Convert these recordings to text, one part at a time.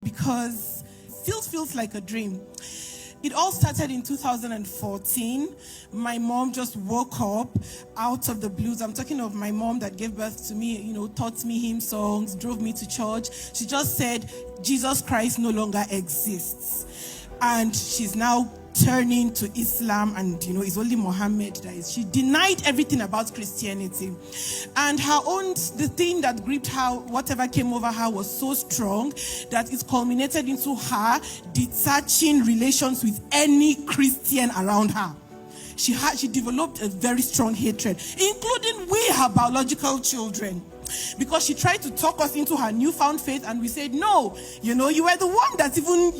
because it still feels like a dream. It all started in 2014. My mom just woke up out of the blues. I'm talking of my mom that gave birth to me, taught me hymn songs, drove me to church. She just said, Jesus Christ no longer exists. And she's now turning to Islam, and it's only Muhammad that is. She denied everything about Christianity, and the thing that gripped her, whatever came over her, was so strong that it culminated into her detaching relations with any Christian around her. She developed a very strong hatred, including her biological children. Because she tried to talk us into her newfound faith, and we said, no, you were the one that even,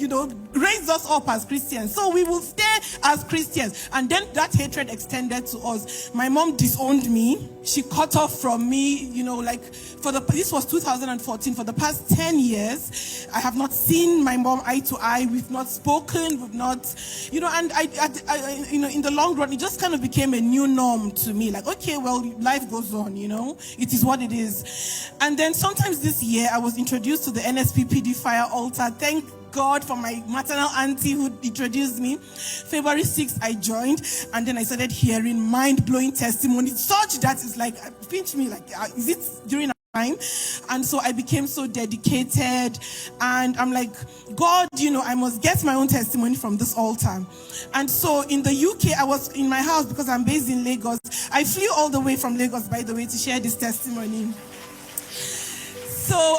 raised us up as Christians. So we will stay as Christians. And then that hatred extended to us. My mom disowned me. She cut off from me, this was 2014. For the past 10 years, I have not seen my mom eye to eye. We've not spoken. We've not, and I in the long run, it just kind of became a new norm to me. Like, okay, well, life goes on, it is what it is. And then sometimes this year, I was introduced to the NSPPD fire altar. Thank God for my maternal auntie who introduced me. February 6th, I joined, and then I started hearing mind-blowing testimonies, such that it's like, pinch me, like, is it during time? And so I became so dedicated, and I'm like, God, I must get my own testimony from this altar. And so in the UK, I was in my house because I'm based in Lagos. I flew all the way from Lagos, by the way, to share this testimony. So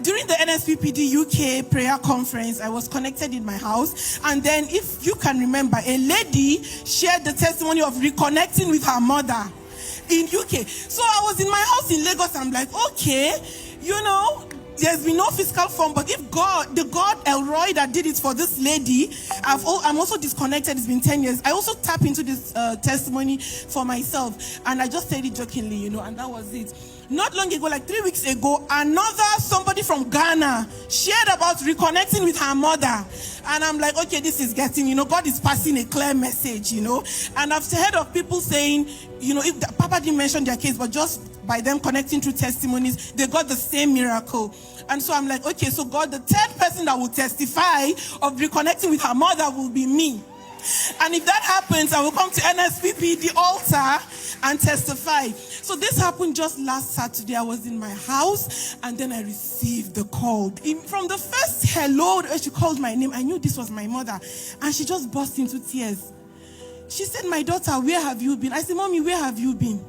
during the NSPPD UK prayer conference, I was connected in my house. And then, if you can remember, a lady shared the testimony of reconnecting with her mother in UK. So I was in my house in Lagos. I'm like, okay, there's been no physical form, but if the God Elroy that did it for this lady, I'm also disconnected. It's been 10 years. I also tap into this testimony for myself. And I just said it jokingly, and that was it. Not long ago, like 3 weeks ago, somebody from Ghana shared about reconnecting with her mother. And I'm like, okay, this is getting, God is passing a clear message, And I've heard of people saying, if Papa didn't mention their case, but just by them connecting through testimonies, they got the same miracle. And so I'm like, okay, so God, the third person that will testify of reconnecting with her mother will be me. And if that happens, I will come to NSPP, the altar, and testify. So this happened just last Saturday. I was in my house, and then I received the call. From the first hello, she called my name. I knew this was my mother. And she just burst into tears. She said, my daughter, where have you been? I said, Mommy, where have you been?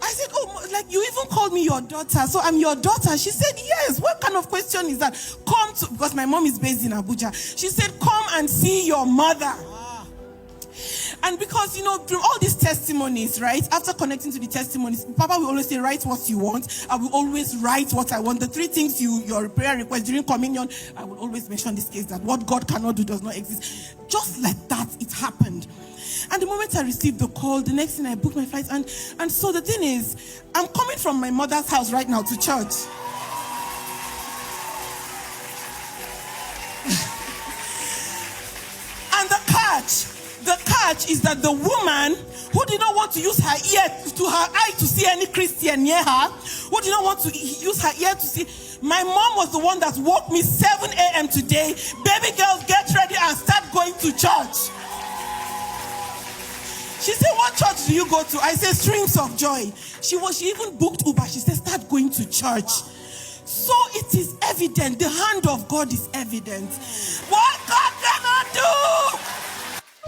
I said, oh, like you even called me your daughter. So I'm your daughter. She said, yes. What kind of question is that? Because my mom is based in Abuja. She said, come and see your mother. And because, through all these testimonies, right? After connecting to the testimonies, Papa will always say, write what you want. I will always write what I want. The three things your prayer request during communion, I will always mention this case that what God cannot do does not exist. Just like that, it happened. And the moment I received the call, the next thing I booked my flights. And so the thing is, I'm coming from my mother's house right now to church. And the catch is that the woman who did not want to use her eye to see any Christian near her, who did not want to use her ear to see, my mom was the one that woke me 7 a.m. today. Baby girls, get ready and start going to church. She said, what church do you go to? I said, Streams of Joy. She even booked Uber. She said, start going to church. So it is evident. The hand of God is evident. What God